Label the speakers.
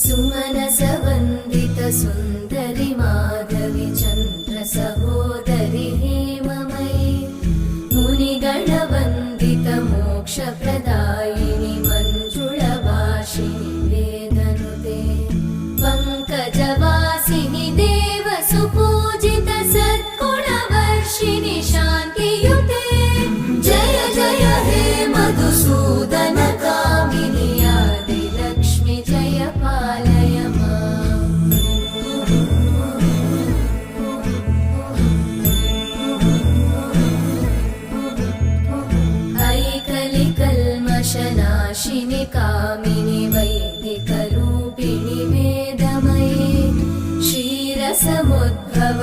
Speaker 1: सुमनसवन्दित सुन्दरि माधवि चन्द्र सहोदरि हेममयि मुनिगणवन्दित मोक्षप्रदायिनि मञ्जुळभाषिणि वेदनुते पङ्कजवासिनि देवसुपूजित सद्गुणवर्षिणि शान्तियुते जय जय हे मधुसूदन कामिनि आदिलक्ष्मि जय पालय माम् ऐकलिकल्मषनाशिनि कामिनि वैदिकरूपिणि वेदमये क्षीरसमुद्भव